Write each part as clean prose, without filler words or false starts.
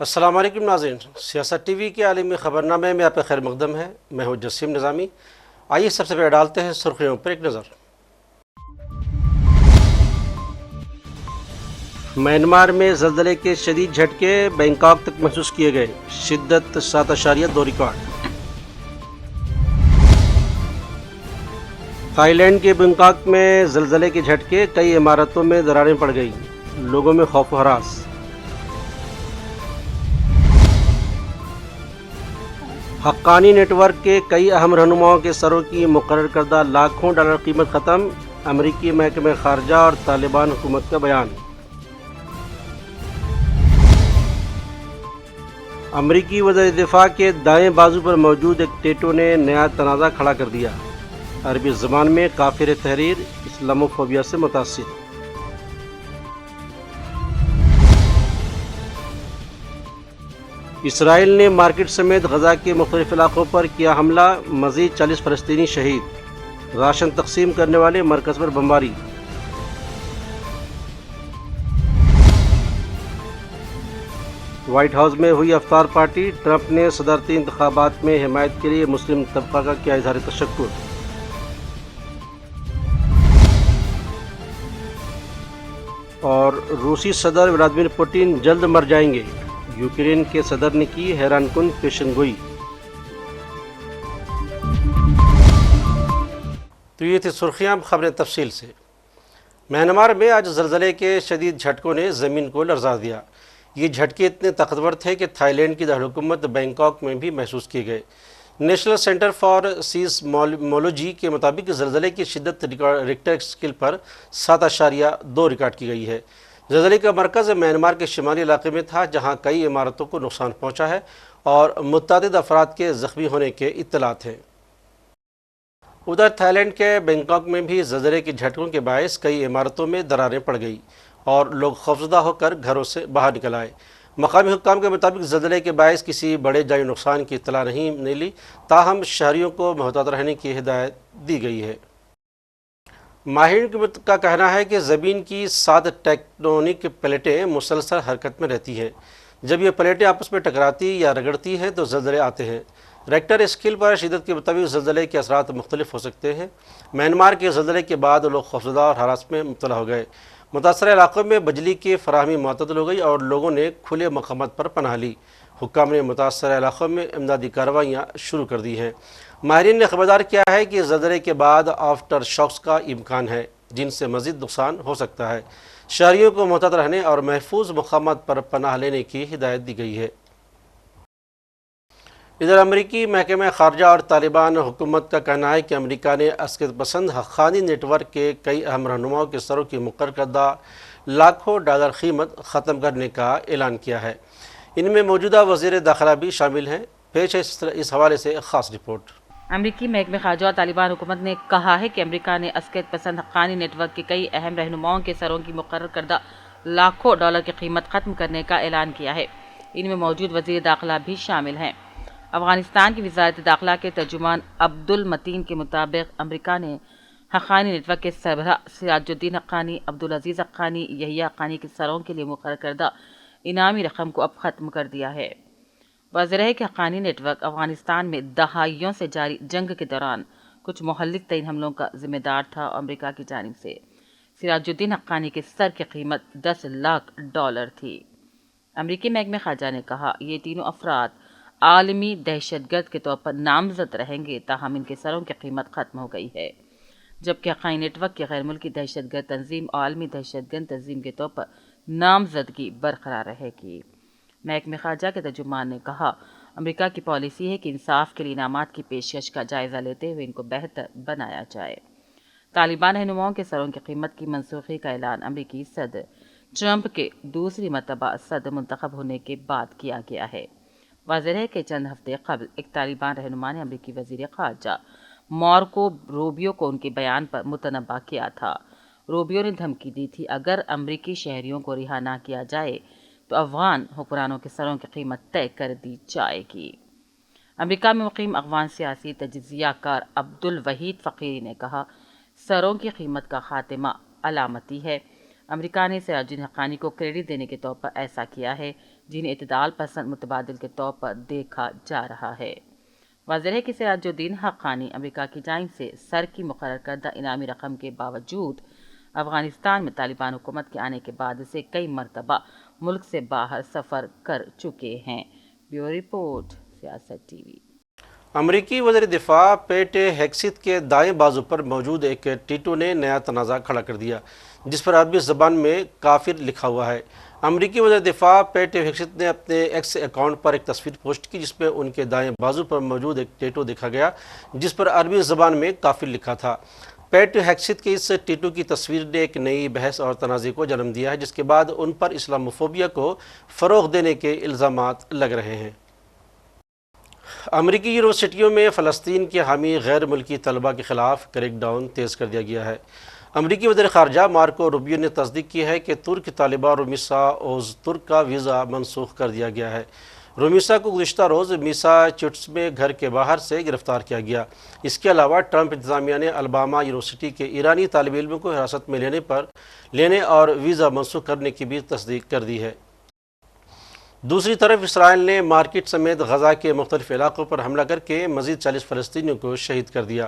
السلام علیکم ناظرین، سیاست ٹی وی کے عالمی خبرنامے میں آپ کا خیر مقدم ہے۔ میں ہوں جسیم نظامی۔ آئیے سب سے پہلے ڈالتے ہیں سرخیوں پر ایک نظر۔ میانمار میں زلزلے کے شدید جھٹکے بینکاک تک محسوس کیے گئے، شدت 7.2 ریکارڈ۔ تھائی لینڈ کے بینکاک میں زلزلے کے جھٹکے، کئی عمارتوں میں دراریں پڑ گئیں، لوگوں میں خوف و ہراس۔ حقانی نیٹ ورک کے کئی اہم رہنماؤں کے سروں کی مقرر کردہ لاکھوں ڈالر قیمت ختم، امریکی محکمہ خارجہ اور طالبان حکومت کا بیان۔ امریکی وزیر دفاع کے دائیں بازو پر موجود ایک ٹیٹو نے نیا تنازع کھڑا کر دیا، عربی زبان میں کافر تحریر، اسلاموفوبیا سے متاثر۔ اسرائیل نے مارکیٹ سمیت غزہ کے مختلف علاقوں پر کیا حملہ، مزید 40 فلسطینی شہید۔ راشن تقسیم کرنے والے مرکز پر بمباری۔ وائٹ ہاؤس میں ہوئی افطار پارٹی، ٹرمپ نے صدارتی انتخابات میں حمایت کے لیے مسلم طبقہ کا کیا اظہار تشکر۔ اور روسی صدر ولادیمیر پوٹن جلد مر جائیں گے، یوکرین کے صدر نے کی حیران کن پیشن گوئی۔ تو یہ تھی سرخیاں، خبریں تفصیل سے۔ میانمار میں آج زلزلے کے شدید جھٹکوں نے زمین کو لرزا دیا۔ یہ جھٹکے اتنے طاقتور تھے کہ تھائی لینڈ کی دارالحکومت بینکاک میں بھی محسوس کیے گئے۔ نیشنل سینٹر فار سیسمولوجی کے مطابق زلزلے کی شدت ریکٹر اسکیل پر 7.2 ریکارڈ کی گئی ہے۔ زلزلے کا مرکز میانمار کے شمالی علاقے میں تھا، جہاں کئی عمارتوں کو نقصان پہنچا ہے اور متعدد افراد کے زخمی ہونے کے اطلاعات ہیں۔ ادھر تھائی لینڈ کے بینکاک میں بھی زلزلے کے جھٹکوں کے باعث کئی عمارتوں میں دراریں پڑ گئی اور لوگ خوفزدہ ہو کر گھروں سے باہر نکل آئے۔ مقامی حکام کے مطابق زلزلے کے باعث کسی بڑے جانی نقصان کی اطلاع نہیں ملی، تاہم شہریوں کو محتاط رہنے کی ہدایت دی گئی ہے۔ ماہرین کا کہنا ہے کہ زمین کی 7 ٹیکٹونک پلیٹیں مسلسل حرکت میں رہتی ہیں۔ جب یہ پلیٹیں آپس میں ٹکراتی یا رگڑتی ہیں تو زلزلے آتے ہیں۔ ریکٹر اسکیل پر شدت کے مطابق زلزلے کے اثرات مختلف ہو سکتے ہیں۔ میانمار کے زلزلے کے بعد لوگ خوفزدہ اور ہراس میں مبتلا ہو گئے۔ متاثرہ علاقوں میں بجلی کی فراہمی معطل ہو گئی اور لوگوں نے کھلے مقامات پر پناہ لی۔ حکام نے متاثرہ علاقوں میں امدادی کارروائیاں شروع کر دی ہیں۔ ماہرین نے خبردار کیا ہے کہ زلزلے کے بعد آفٹر شاکس کا امکان ہے، جن سے مزید نقصان ہو سکتا ہے۔ شہریوں کو محتاط رہنے اور محفوظ مقامات پر پناہ لینے کی ہدایت دی گئی ہے۔ ادھر امریکی محکمہ خارجہ اور طالبان حکومت کا کہنا ہے کہ امریکہ نے عسکریت پسند حقانی نیٹ ورک کے کئی اہم رہنماؤں کے سروں کی مقرر کردہ لاکھوں ڈالر قیمت ختم کرنے کا اعلان کیا ہے۔ ان میں موجودہ وزیر داخلہ بھی شامل ہیں۔ پیش ہے اس حوالے سے ایک خاص رپورٹ۔ امریکی محکمہ خارجہ اور طالبان حکومت نے کہا ہے کہ امریکہ نے عسکریت پسند حقانی نیٹ ورک کے کئی اہم رہنماؤں کے سروں کی مقرر کردہ لاکھوں ڈالر کی قیمت ختم کرنے کا اعلان کیا ہے۔ ان میں موجود وزیر داخلہ بھی شامل ہیں۔ افغانستان کی وزارت داخلہ کے ترجمان عبدالمتین کے مطابق امریکہ نے حقانی نیٹ ورک کے سربراہ سراج الدین حقانی، عبدالعزیز حقانی، یحییٰ حقانی کے سروں کے لیے مقرر کردہ انعامی رقم کو اب ختم کر دیا ہے۔ واضح ہے کہ حقانی نیٹ ورک افغانستان میں دہائیوں سے جاری جنگ کے دوران کچھ مہلک ترین حملوں کا ذمہ دار تھا اور امریکہ کی جانب سے سراج الدین حقانی کے سر کی قیمت 10 لاکھ ڈالر تھی۔ امریکی محکمہ خارجہ نے کہا یہ تینوں افراد عالمی دہشت گرد کے طور پر نامزد رہیں گے، تاہم ان کے سروں کی قیمت ختم ہو گئی ہے، جبکہ حقانی نیٹ ورک کی غیر ملکی دہشت گرد تنظیم اور عالمی دہشت گرد تنظیم کے طور پر نامزدگی برقرار رہے گی۔ محکمہ خارجہ کے ترجمان نے کہا امریکہ کی پالیسی ہے کہ انصاف کے لیے انعامات کی پیشکش کا جائزہ لیتے ہوئے ان کو بہتر بنایا جائے۔ طالبان رہنماؤں کے سروں کی قیمت کی منسوخی کا اعلان امریکی صدر ٹرمپ کے دوسری مرتبہ صدر منتخب ہونے کے بعد کیا گیا ہے۔ واضح ہے کہ چند ہفتے قبل ایک طالبان رہنما نے امریکی وزیر خارجہ مارکو روبیو کو ان کے بیان پر متنبہ کیا تھا۔ روبیو نے دھمکی دی تھی اگر امریکی شہریوں کو رہا نہ کیا جائے تو افغان حکمرانوں کے سروں کی قیمت طے کر دی جائے گی۔ امریکہ میں مقیم افغان سیاسی تجزیہ کار عبدالوحید فقیری نے کہا سروں کی قیمت کا خاتمہ علامتی ہے۔ امریکہ نے سراج حقانی کو کریڈٹ دینے کے طور پر ایسا کیا ہے جنہیں اعتدال پسند متبادل کے طور پر دیکھا جا رہا ہے۔ واضح ہے کہ سراج الدین حقانی امریکہ کی جانب سے سر کی مقرر کردہ انعامی رقم کے باوجود افغانستان میں طالبان حکومت کے آنے کے بعد سے کئی مرتبہ ملک سے باہر سفر کر چکے ہیں۔ بیورو رپورٹ، سیاست ٹی وی۔ امریکی وزیر دفاع پیٹ ہیکسیت کے دائیں بازو پر موجود ایک ٹیٹو نے نیا تنازع کھڑا کر دیا جس پر عربی زبان میں کافر لکھا ہوا ہے۔ امریکی وزیر دفاع پیٹ ہیکسیت نے اپنے ایکس اکاؤنٹ پر ایک تصویر پوسٹ کی جس میں ان کے دائیں بازو پر موجود ایک ٹیٹو دیکھا گیا جس پر عربی زبان میں کافر لکھا تھا۔ پیٹ ہیکسیت کے اس ٹیٹو کی تصویر نے ایک نئی بحث اور تنازع کو جنم دیا ہے جس کے بعد ان پر اسلاموفوبیا کو فروغ دینے کے الزامات لگ رہے ہیں۔ امریکی یونیورسٹیوں میں فلسطین کے حامی غیر ملکی طلباء کے خلاف کریک ڈاؤن تیز کر دیا گیا ہے۔ امریکی وزیر خارجہ مارکو روبیو نے تصدیق کی ہے کہ ترک طالبہ رومیسا اوزترک کا ویزا منسوخ کر دیا گیا ہے۔ رومیسا کو گزشتہ روز میساچیٹس میں گھر کے باہر سے گرفتار کیا گیا۔ اس کے علاوہ ٹرمپ انتظامیہ نے الاباما یونیورسٹی کے ایرانی طالب علموں کو حراست میں لینے اور ویزا منسوخ کرنے کی بھی تصدیق کر دی ہے۔ دوسری طرف اسرائیل نے مارکیٹ سمیت غزہ کے مختلف علاقوں پر حملہ کر کے مزید 40 فلسطینیوں کو شہید کر دیا۔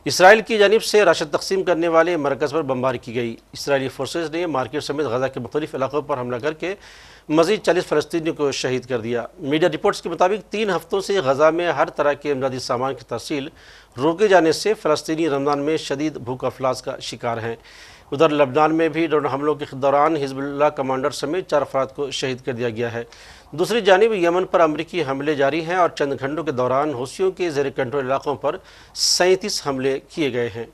اسرائیل کی جانب سے راشد تقسیم کرنے والے مرکز پر بمباری کی گئی۔ اسرائیلی فورسز نے مارکیٹ سمیت غزہ کے مختلف علاقوں پر حملہ کر کے مزید 40 فلسطینیوں کو شہید کر دیا۔ میڈیا رپورٹس کے مطابق 3 ہفتوں سے غزہ میں ہر طرح کے امدادی سامان کی ترسیل روکے جانے سے فلسطینی رمضان میں شدید بھوک افلاس کا شکار ہیں۔ ادھر لبنان میں بھی ڈرون حملوں کے دوران حزب اللہ کمانڈر سمیت 4 افراد کو شہید کر دیا گیا ہے۔ دوسری جانب یمن پر امریکی حملے جاری ہیں اور چند گھنٹوں کے دوران حوثیوں کے زیر کنٹرول علاقوں پر 37 حملے کیے گئے ہیں۔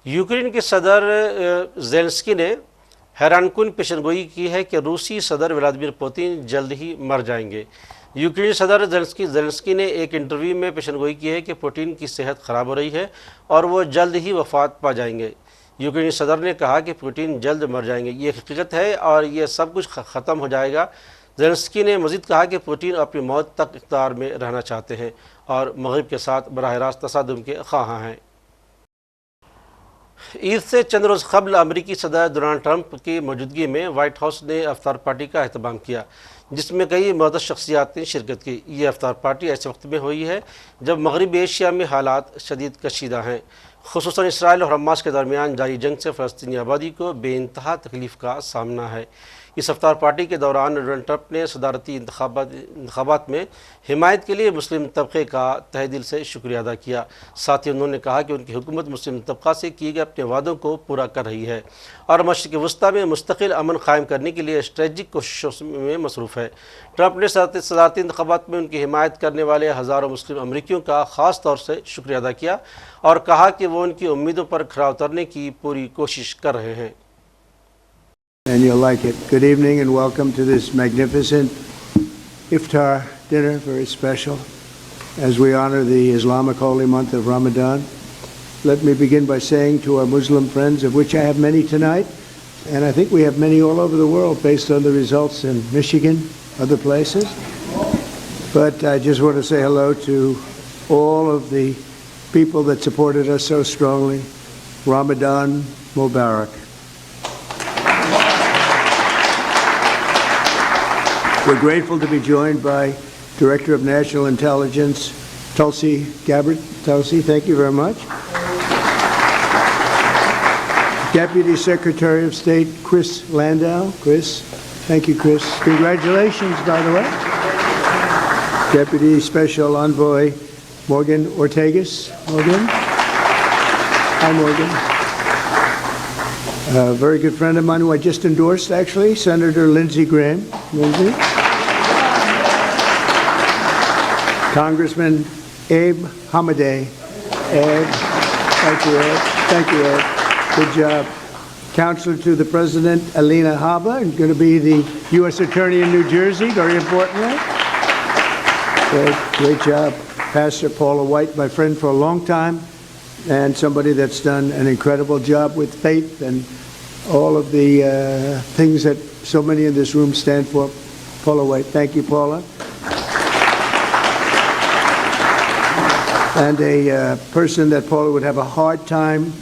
یوکرین کے صدر زیلنسکی نے حیران کن پیشن گوئی کی ہے کہ روسی صدر ولادیمیر پوتن جلد ہی مر جائیں گے۔ یوکرینی صدر زیلنسکی نے ایک انٹرویو میں پیشن گوئی کی ہے کہ پوتن کی صحت خراب ہو رہی ہے اور وہ جلد ہی وفات پا جائیں گے۔ یوکرینی صدر نے کہا کہ پوتن جلد مر جائیں گے، یہ حقیقت ہے اور یہ سب کچھ ختم ہو جائے گا۔ زیلنسکی نے مزید کہا کہ پوتن اپنی موت تک اقتدار میں رہنا چاہتے ہیں اور مغرب کے ساتھ براہ راست تصادم کے خواہاں ہیں۔ عید سے چند روز قبل امریکی صدر ڈونلڈ ٹرمپ کی موجودگی میں وائٹ ہاؤس نے افطار پارٹی کا اہتمام کیا جس میں کئی معزز شخصیات نے شرکت کی۔ یہ افطار پارٹی ایسے وقت میں ہوئی ہے جب مغربی ایشیا میں حالات شدید کشیدہ ہیں، خصوصاً اسرائیل اور حماس کے درمیان جاری جنگ سے فلسطینی آبادی کو بے انتہا تکلیف کا سامنا ہے۔ اس افطار پارٹی کے دوران ڈونلڈ ٹرمپ نے صدارتی انتخابات میں حمایت کے لیے مسلم طبقے کا تہہ دل سے شکریہ ادا کیا۔ ساتھ ہی انہوں نے کہا کہ ان کی حکومت مسلم طبقہ سے کیے گئے اپنے وعدوں کو پورا کر رہی ہے اور مشرق وسطیٰ میں مستقل امن قائم کرنے کے لیے اسٹریٹجک کوششوں میں مصروف ہے۔ ٹرمپ نے صدارتی انتخابات میں ان کی حمایت کرنے والے ہزاروں مسلم امریکیوں کا خاص طور سے شکریہ ادا کیا اور کہا کہ وہ ان کی امیدوں پر کھرا اترنے کی پوری کوشش کر رہے ہیں۔ And you'll like it. Good evening and welcome to this magnificent iftar dinner, very special, as we honor the Islamic holy month of Ramadan. Let me begin by saying to our Muslim friends, of which I have many tonight, and I think we have many all over the world based on the results in Michigan, other places. But I just want to say hello to all of the people that supported us so strongly. Ramadan Mubarak. We're grateful to be joined by Director of National Intelligence, Tulsi Gabbard. Tulsi, thank you very much. Deputy Secretary of State, Chris Landau. Chris, thank you, Chris. Congratulations, by the way. Deputy Special Envoy, Morgan Ortagus. Morgan. Hi, Morgan. A very good friend of mine who I just endorsed, actually, Senator Lindsey Graham. Lindsey. Congressman Abe Hamadeh. Abe, thank you, Abe. Thank you, Abe. Good job. Counselor to the President, Alina Habba, and going to be the U.S. Attorney in New Jersey, very importantly. Great job. Pastor Paula White, my friend for a long time, and somebody that's done an incredible job with faith and all of the things that so many in this room stand for. Paula White. Thank you, Paula. And a person that Paula would have a hard time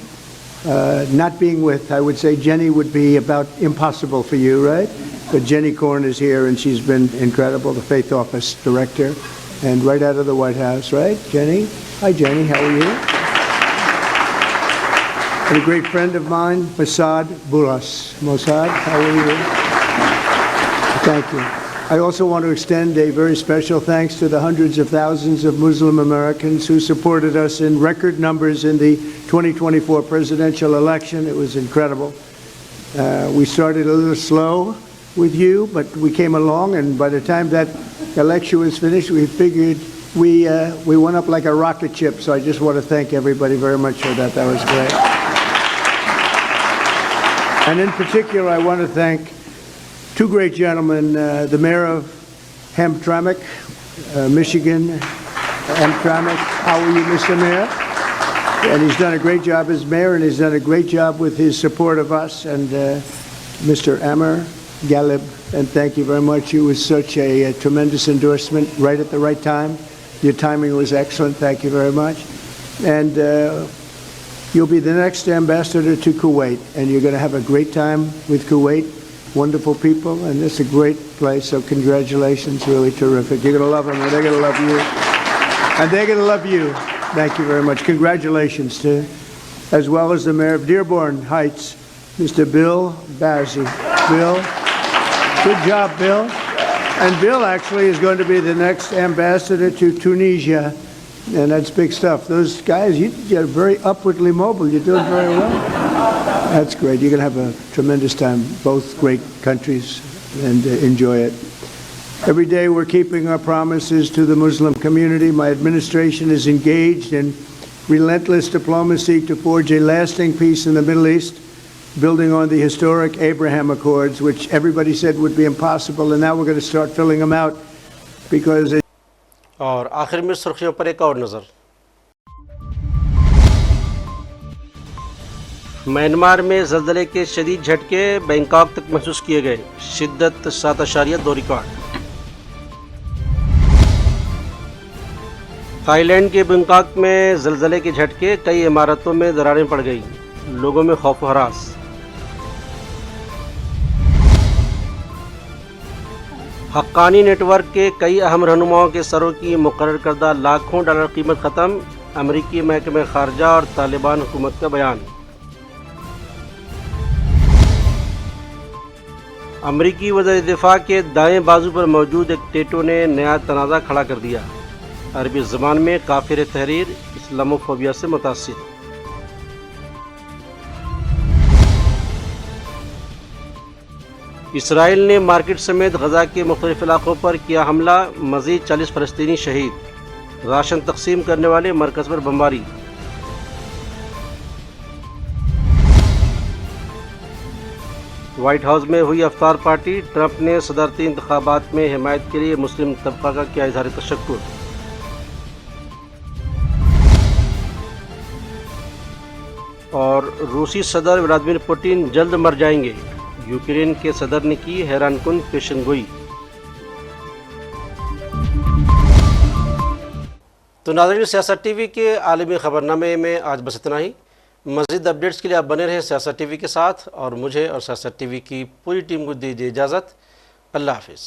not being with, I would say Jenny would be about impossible for you, right? But Jenny Korn is here, and she's been incredible, the Faith Office Director, and right out of the White House, right, Jenny? Hi, Jenny, how are you? And a great friend of mine, Mossad Bouras. Mossad, how are you? Thank you. I also want to extend a very special thanks to the hundreds of thousands of Muslim Americans who supported us in record numbers in the 2024 presidential election. It was incredible. We started a little slow with you, but we came along, and by the time that election was finished, we figured we went up like a rocket ship. So I just want to thank everybody very much for that. That was great. And in particular, I want to thank two great gentlemen, the mayor of Hamtramck, Michigan. Hamtramck, how are you, Mr. Mayor? And he's done a great job as mayor, and he's done a great job with his support of us. And Mr. Amr Galib, and thank you very much. You was such a tremendous endorsement right at the right time. Your timing was excellent. Thank you very much. And you'll be the next ambassador to Kuwait, and you're going to have a great time with Kuwait. Wonderful people, and it's a great place, so congratulations, really terrific. You're going to love them, and they're going to love you. And they're going to love you. Thank you very much. Congratulations to, as well as the mayor of Dearborn Heights, Mr. Bill Bazzi. Bill, good job, Bill. And Bill actually is going to be the next ambassador to Tunisia, and that's big stuff. Those guys, you're very upwardly mobile. You're doing very well. That's great. You're going to have a tremendous time, both great countries, and enjoy it. Every day we're keeping our promises to the Muslim community. My administration is engaged in relentless diplomacy to forge a lasting peace in the Middle East, building on the historic Abraham Accords, which everybody said would be impossible, and now we're going to start filling them out because اور آخر میں سرخیوں پر ایک اور نظر. Myanmar میں زلزلے کے شدید جھٹکے بینکاک تک محسوس کیے گئے. شدت 7.2 ریکارڈ. تھائی لینڈ کے بینکاک میں زلزلے کے جھٹکے, کئی عمارتوں میں دراریں پڑ گئیں, لوگوں میں خوف و ہراس. حقانی نیٹ ورک کے کئی اہم رہنماؤں کے سروں کی مقرر کردہ لاکھوں ڈالر قیمت ختم. امریکی محکمہ خارجہ اور طالبان حکومت کا بیان. امریکی وزیر دفاع کے دائیں بازو پر موجود ایک ٹیٹو نے نیا تنازع کھڑا کر دیا. عربی زبان میں کافر تحریر, اسلاموفوبیا سے متاثر. اسرائیل نے مارکیٹ سمیت غزہ کے مختلف علاقوں پر کیا حملہ, مزید 40 فلسطینی شہید. راشن تقسیم کرنے والے مرکز پر بمباری. وائٹ ہاؤس میں ہوئی افطار پارٹی, ٹرمپ نے صدارتی انتخابات میں حمایت کے لیے مسلم طبقہ کا کیا اظہار تشکر. اور روسی صدر ولادیمیر پوٹن جلد مر جائیں گے, یوکرین کے صدر نے کی حیران کن پیشن گوئی. تو ناظرین, سیاست ٹی وی کے عالمی خبرنامے میں آج بس اتنا ہی. مزید اپڈیٹس کے لیے آپ بنے رہیں سیاست ٹی وی کے ساتھ, اور مجھے اور سیاست ٹی وی کی پوری ٹیم کو دیجیے اجازت. اللہ حافظ.